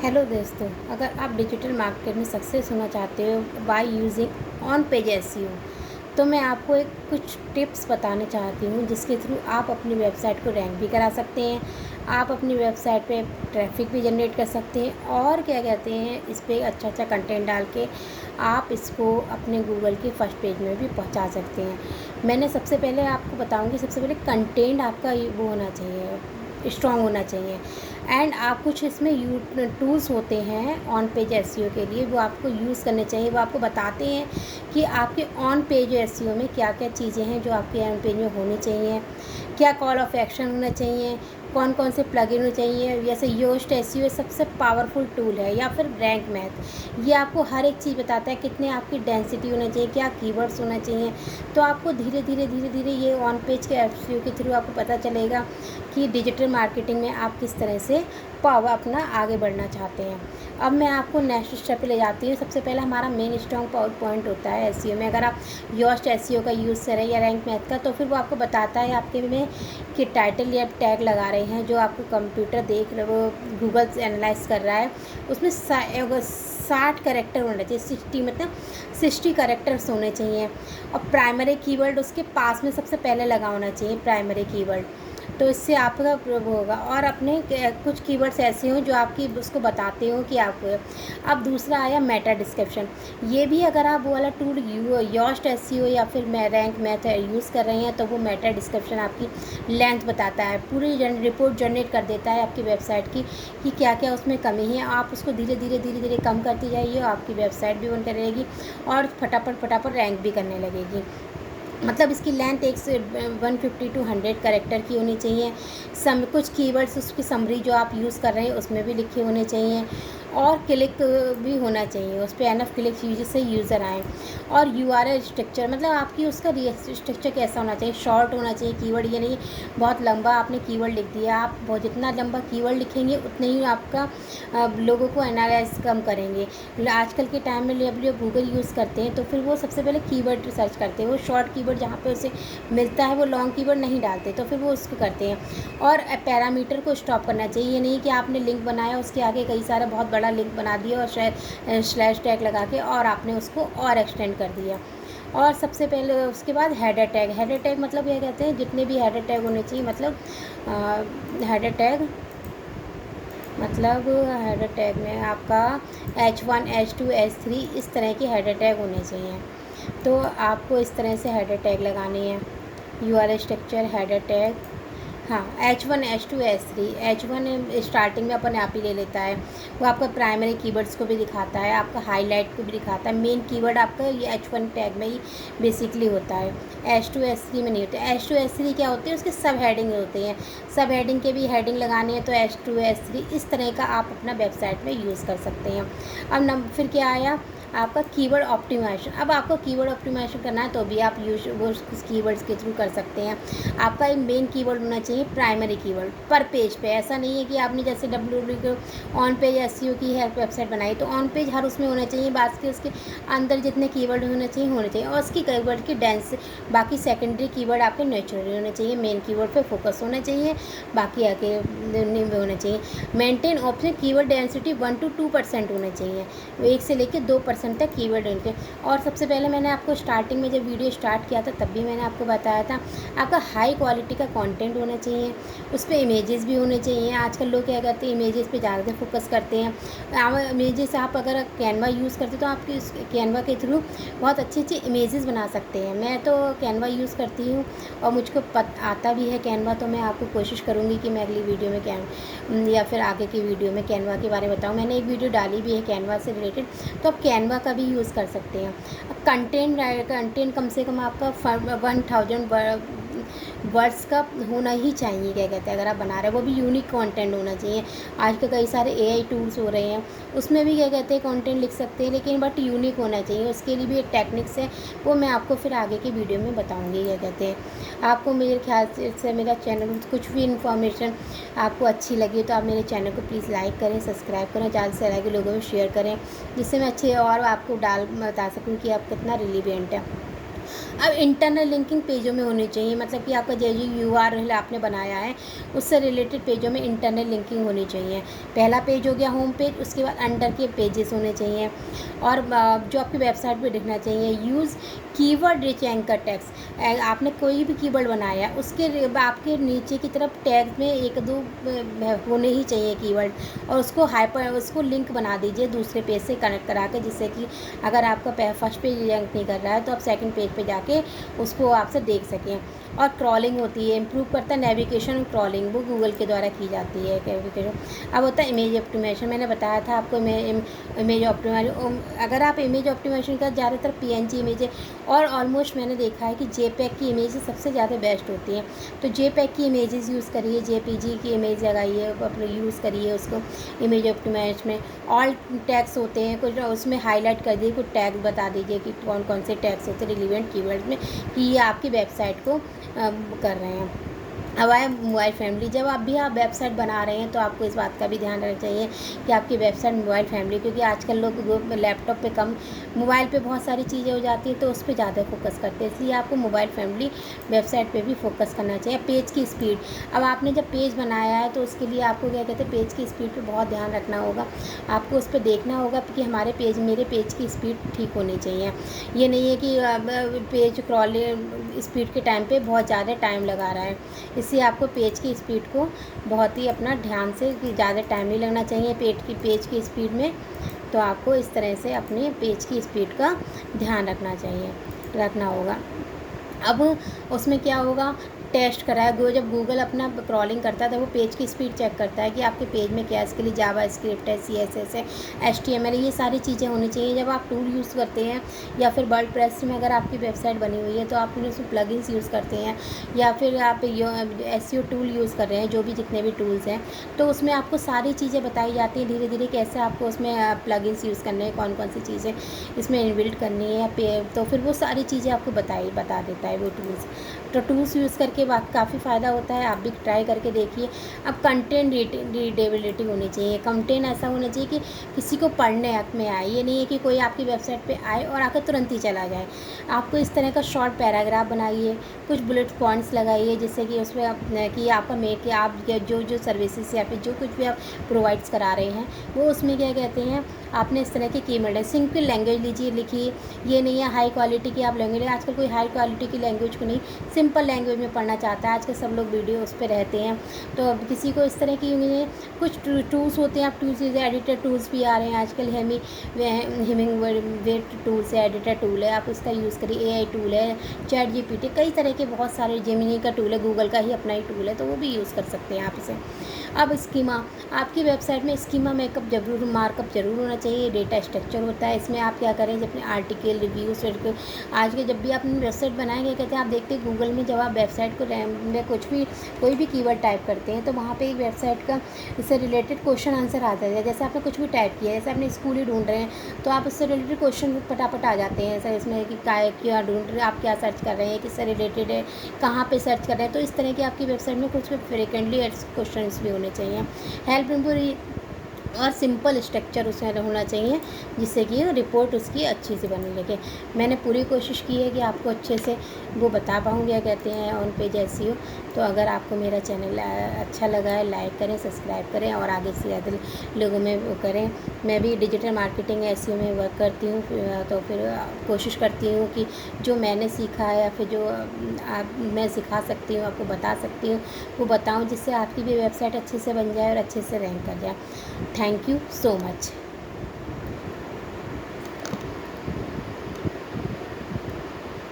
Hello दोस्तों, अगर आप डिजिटल मार्केट में सक्सेस होना चाहते हो by using on page SEO, तो मैं आपको एक कुछ टिप्स बताना चाहती हूँ जिसके थ्रू आप अपनी वेबसाइट को रैंक भी करा सकते हैं। आप अपनी वेबसाइट पे ट्रैफिक भी जनरेट कर सकते हैं और क्या कहते हैं, इस पर अच्छा कंटेंट डाल के आप इसको अपने गूगल के फर्स्ट पेज में भी पहुँचा सकते हैं। मैंने सबसे पहले आपको बताऊँगी, सबसे पहले कंटेंट आपका वो होना चाहिए, स्ट्रॉन्ग होना चाहिए। एंड आप कुछ इसमें टूल्स होते हैं ऑन पेज एसईओ के लिए, वो आपको यूज़ करने चाहिए। वो आपको बताते हैं कि आपके ऑन पेज एसईओ में क्या क्या चीज़ें हैं जो आपके ऑन पेज में होनी चाहिए, क्या कॉल ऑफ एक्शन होना चाहिए, कौन कौन से प्लगइन होने चाहिए। जैसे योस्ट एसईओ सबसे पावरफुल टूल है, या फिर रैंक मैथ, ये आपको हर एक चीज़ बताता है कितने आपकी डेंसिटी होना चाहिए, क्या कीवर्ड्स होना चाहिए। तो आपको धीरे धीरे ये ऑन पेज के एसईओ के थ्रू आपको पता चलेगा कि डिजिटल मार्केटिंग में आप किस तरह से पावर अपना आगे बढ़ना चाहते हैं। अब मैं आपको नेक्स्ट स्टेप पे ले जाती हूँ। सबसे पहले हमारा मेन स्ट्रॉन्ग पॉइंट होता है एसईओ में। अगर आप योस्ट एसईओ का यूज़ करें या रैंक मैथ का, तो फिर वो आपको बताता है आपके में कि टाइटल या टैग लगा रहे हैं जो आपको कंप्यूटर देख रहे, वो गूगल एनालाइज कर रहा है, उसमें 60 कैरेक्टर होने चाहिए, 60 मतलब 60 कैरेक्टर्स होने चाहिए। और प्राइमरी कीवर्ड उसके पास में सबसे पहले लगा होना चाहिए, प्राइमरी कीवर्ड। तो इससे आपका वो होगा। और अपने कुछ कीवर्ड्स ऐसे हों जो आपकी उसको बताते हो कि आपको। अब दूसरा आया मेटा डिस्क्रिप्शन। ये भी अगर आप वो वाला टूल योस्ट एसईओ या फिर रैंक मैथ यूज़ कर रहे हैं, तो वो मेटा डिस्क्रिप्शन आपकी लेंथ बताता है, पूरी रिपोर्ट जनरेट कर देता है आपकी वेबसाइट की कि क्या क्या उसमें कमी है। आप उसको धीरे धीरे कम करती जाइए, आपकी वेबसाइट भी बनकर रहेगी और फटाफट रैंक भी करने लगेगी। मतलब इसकी लेंथ 150 to 100 कैरेक्टर की होनी चाहिए। कुछ कीवर्ड्स उसकी समरी जो आप यूज़ कर रहे हैं उसमें भी लिखे होने चाहिए, और क्लिक भी होना चाहिए उस पर, एनफ क्लिक जिससे यूज़र आए। और यूआरएल स्ट्रक्चर, मतलब आपकी उसका स्ट्रक्चर कैसा होना चाहिए, शॉर्ट होना चाहिए कीवर्ड, ये नहीं बहुत लंबा आपने कीवर्ड लिख दिया। आप बहुत जितना लंबा कीवर्ड लिखेंगे उतने ही आपका लोगों को एनालाइज कम करेंगे। आजकल के टाइम में जब लोग गूगल यूज़ करते हैं तो फिर वो सबसे पहले कीवर्ड सर्च करते हैं, वो शॉर्ट कीवर्ड जहाँ पे उसे मिलता है वो लॉन्ग कीवर्ड नहीं डालते, तो फिर वो उसको करते हैं। और पैरामीटर को स्टॉप करना चाहिए। ये नहीं कि आपने लिंक बनाया, उसके आगे कई सारा बहुत बड़ा लिंक बना दिया और स्लैश टैग लगा के और आपने उसको और एक्सटेंड कर दिया। और सबसे पहले उसके बाद हेडर टैग मतलब क्या कहते हैं, जितने भी हेडर टैग होने चाहिए, मतलब हेडर टैग में आपका H1 H2 H3 इस तरह की हेडर टैग होने चाहिए। तो आपको इस तरह से हेडर टैग लगानी है। यूआरएल स्ट्रक्चर, हेडर टैग, हाँ, H1 H2 H3। H1 starting में अपन आप ही ले लेता है, वो आपका प्राइमरी कीवर्ड्स को भी दिखाता है, आपका हाईलाइट को भी दिखाता है। मेन कीवर्ड आपका ये H1 टैग में ही बेसिकली होता है, H2 H3 में नहीं होता है। H2 H3 क्या होते हैं, उसके सब हेडिंग होते हैं, सब हेडिंग के भी हेडिंग लगानी है, तो H2 H3 इस तरह का आप अपना वेबसाइट में यूज़ कर सकते हैं। अब फिर क्या आया आपका कीवर्ड ऑप्टिमाइजेशन। अब आपको कीवर्ड ऑप्टिमाइजेशन करना है तो भी आप वो कीवर्ड्स के थ्रू कर सकते हैं। आपका एक मेन कीवर्ड होना चाहिए, प्राइमरी कीवर्ड पर पेज पे। ऐसा नहीं है कि आपने जैसे डब्ल्यू ऑन पेज एसईओ की है वेबसाइट बनाई, तो ऑन पेज हर उसमें होना चाहिए, बात के उसके अंदर जितने कीवर्ड होने चाहिए और उसकी कीवर्ड की डेंस। बाकी सेकेंडरी कीवर्ड आपके नेचुरली होने चाहिए, मेन कीवर्ड पे फोकस होना चाहिए, बाकी आके होना चाहिए। Maintain option keyword density 1 to 2% होना चाहिए, 1 से लेकर 2% तक कीवर्ड होंगे। और सबसे पहले मैंने आपको स्टार्टिंग में जब वीडियो स्टार्ट किया था तब भी मैंने आपको बताया था, आपका हाई क्वालिटी का कंटेंट होना चाहिए, उस पर इमेजेस भी होने चाहिए। आजकल लोग क्या करते हैं, इमेजेस पे ज़्यादा फोकस करते हैं। इमेजेस आप अगर कैनवा यूज़ करते तो आपकी उस कैनवा के थ्रू बहुत अच्छी इमेजेस बना सकते हैं। मैं तो कैनवा यूज़ करती हूँ और मुझको आता भी है कैनवा, तो मैं आपको कोशिश करूँगी कि मैं अगली वीडियो में या फिर आगे की वीडियो में कैनवा के बारे में बताऊँ। मैंने एक वीडियो डाली भी है कैनवा से रिलेटेड, तो आप कैनवा का भी यूज़ कर सकते हैं। कंटेंट कम से कम आपका 1000 वर्ड्स का होना ही चाहिए, क्या कहते हैं, अगर आप बना रहे हैं वो भी यूनिक कंटेंट होना चाहिए। आज के कई सारे एआई टूल्स हो रहे हैं, उसमें भी क्या कहते हैं कंटेंट लिख सकते हैं, लेकिन बट यूनिक होना चाहिए। उसके लिए भी एक टेक्निक्स है, वो मैं आपको फिर आगे की वीडियो में बताऊँगी। क्या कहते हैं, आपको मेरे ख्याल से मेरा चैनल कुछ भी इन्फॉर्मेशन आपको अच्छी लगी तो आप मेरे चैनल को प्लीज़ लाइक करें, सब्सक्राइब करें, ज़्यादा से ज़्यादा के लोगों में शेयर करें, जिससे मैं अच्छे और आपको बता सकूँ कि आप कितना रिलीवेंट है। अब इंटरनल लिंकिंग पेजों में होनी चाहिए, मतलब कि आपका जो URL आपने बनाया है उससे रिलेटेड पेजों में इंटरनल लिंकिंग होनी चाहिए। पहला पेज हो गया होम पेज, उसके बाद अंडर के पेजेस होने चाहिए और जो आपकी वेबसाइट पे दिखना चाहिए। Use keyword rich anchor tags, आपने कोई भी कीवर्ड बनाया उसके आपके नीचे की तरफ टैग में 1-2 होने ही चाहिए कीवर्ड, और उसको लिंक बना दीजिए दूसरे पेज से कनेक्ट करा के, जिससे कि अगर आपका फर्स्ट पेज रैंक नहीं कर रहा है तो आप सेकंड पेज पे जाके उसको आपसे देख सकें। और क्रॉलिंग होती है, इम्प्रूव करता है नेविगेशन और क्रॉलिंग, वो गूगल के द्वारा की जाती है नेविगेशन। अब होता है इमेज ऑप्टिमाइजेशन, मैंने बताया था आपको इमेज ऑप्टिमाइजेशन। अगर आप इमेज ऑप्टिमाइजेशन का ज़्यादातर PNG इमेज है, और ऑलमोस्ट मैंने देखा है कि JPEG की इमेज सबसे ज़्यादा बेस्ट होती हैं। तो JPEG की इमेजेस यूज़ करिए, JPG की इमेज लगाइए, अपने यूज़ करिए उसको इमेज ऑप्टिमाइजेशन में। ऑल टैग्स होते हैं कुछ, उसमें हाईलाइट कर दिए, कुछ टैग बता दीजिए कि कौन कौन से टैग्स होते हैं रिलेवेंट कीवर्ड में, कि ये आपकी वेबसाइट को कर रहे हैं। अब आए मोबाइल फ्रेंडली। जब आप वेबसाइट बना रहे हैं तो आपको इस बात का भी ध्यान रखना चाहिए कि आपकी वेबसाइट मोबाइल फ्रेंडली, क्योंकि आजकल लोग लैपटॉप पे कम, मोबाइल पे बहुत सारी चीज़ें हो जाती हैं तो उस पर ज़्यादा फोकस करते हैं, इसलिए आपको मोबाइल फ्रेंडली वेबसाइट पे भी फोकस करना चाहिए। पेज की स्पीड, अब आपने जब पेज बनाया है तो उसके लिए आपको क्या कहते हैं, पेज की स्पीड पर बहुत ध्यान रखना होगा। आपको उस पर देखना होगा कि मेरे पेज की स्पीड ठीक होनी चाहिए। ये नहीं है कि पेज क्रॉलिंग स्पीड के टाइम पे बहुत ज़्यादा टाइम लगा रहा है, इससे आपको पेज की स्पीड को बहुत ही अपना ध्यान से, ज़्यादा टाइम नहीं लगना चाहिए पेज की स्पीड में। तो आपको इस तरह से अपने पेज की स्पीड का ध्यान रखना होगा। अब उसमें क्या होगा, टेस्ट करा है जब गूगल अपना क्रॉलिंग करता है तो वो पेज की स्पीड चेक करता है कि आपके पेज में क्या है। इसके लिए जावा स्क्रिप्ट है, CSS है, HTML, ये सारी चीज़ें होनी चाहिए। जब आप टूल यूज़ करते हैं या फिर वर्डप्रेस में अगर आपकी वेबसाइट बनी हुई है तो आप उसमें प्लगइन्स यूज़ करते हैं, या फिर आप SEO टूल यूज़ कर रहे हैं, जो भी जितने भी टूल्स हैं, तो उसमें आपको सारी चीज़ें बताई जाती हैं धीरे धीरे, कैसे आपको उसमें प्लगइन्स यूज़ करने हैं, कौन कौन सी चीज़ें इसमें इनबिल्ट करनी है, तो फिर वो सारी चीज़ें आपको बता देता है वो टूल्स। तो टूल्स यूज़ करके काफ़ी फ़ायदा होता है, आप भी ट्राई करके देखिए। अब कंटेंट रीडेबिलिटी होनी चाहिए, कंटेंट ऐसा होना चाहिए कि किसी को पढ़ने में आए, ये नहीं है कि कोई आपकी वेबसाइट पे आए और आकर तुरंत ही चला जाए। आपको इस तरह का शॉर्ट पैराग्राफ बनाइए, कुछ बुलेट पॉइंट्स लगाइए, जिससे कि उसमें कि आप जो सर्विसेज या फिर जो कुछ भी आप प्रोवाइड्स करा रहे हैं वो उसमें क्या कहते हैं, आपने इस तरह के कीवर्ड है। सिंपल लैंग्वेज लिखिए, ये नहीं है हाई क्वालिटी की आप लैंग्वेज, आजकल कोई हाई क्वालिटी की लैंग्वेज को नहीं, सिंपल लैंग्वेज में पढ़ना चाहता है, आजकल सब लोग वीडियो उस पर रहते हैं। तो अब किसी को इस तरह की कुछ टूल्स होते हैं, आप टूल्स एडिटर टूल्स भी आ रहे हैं आजकल, हिमिंगवेट टूल्स है, एडिटर टूल है, आप उसका यूज़ करिए। AI टूल है, ChatGPT, कई तरह के बहुत सारे, जेमिनी का टूल है, गूगल का ही अपना ही टूल है, तो वो भी यूज़ कर सकते हैं आप इसे। अब स्कीमा, आपकी वेबसाइट में स्कीमा मार्कअप जरूर होना चाहिए। डेटा स्ट्रक्चर होता है, इसमें आप क्या करें, अपने आर्टिकल रिव्यूज़ आज के जब भी आप अपनी वेबसाइट बनाएंगे, कहते हैं आप देखते हैं गूगल में जब आप वेबसाइट को में कोई भी कीवर्ड टाइप करते हैं तो वहाँ पे एक वेबसाइट का इससे रिलेटेड क्वेश्चन आंसर आता है। जैसे आपने कुछ भी टाइप किया है, जैसे आपने स्कूल ही ढूंढ रहे हैं तो आप उससे रिलेटेड क्वेश्चन फटाफट आ जाते हैं सर, इसमें कि क्या ढूंढ रहे हैं, आप क्या सर्च कर रहे हैं, किससे रिलेटेड है, कहाँ पे सर्च कर रहे हैं। तो इस तरह की आपकी वेबसाइट में कुछ फ्रिक्वेंटली क्वेश्चन भी होने चाहिए। हेल्प इम्प्रूव और सिंपल स्ट्रक्चर उसमें होना चाहिए, जिससे कि रिपोर्ट उसकी अच्छी से बनी लगे। मैंने पूरी कोशिश की है कि आपको अच्छे से वो बता पाऊँ, क्या कहते हैं, ऑन पेज SEO। तो अगर आपको मेरा चैनल अच्छा लगा है, लाइक करें, सब्सक्राइब करें और आगे से ज़्यादा लोगों में वो करें। मैं भी डिजिटल मार्केटिंग SEO में वर्क करती हूँ, तो फिर कोशिश करती हूँ कि जो मैंने सीखा है या फिर जो मैं सिखा सकती हूँ, आपको बता सकती हूँ, वो बताऊँ, जिससे आपकी भी वेबसाइट अच्छे से बन जाए और अच्छे से रैंक कर जाए। Thank you so much.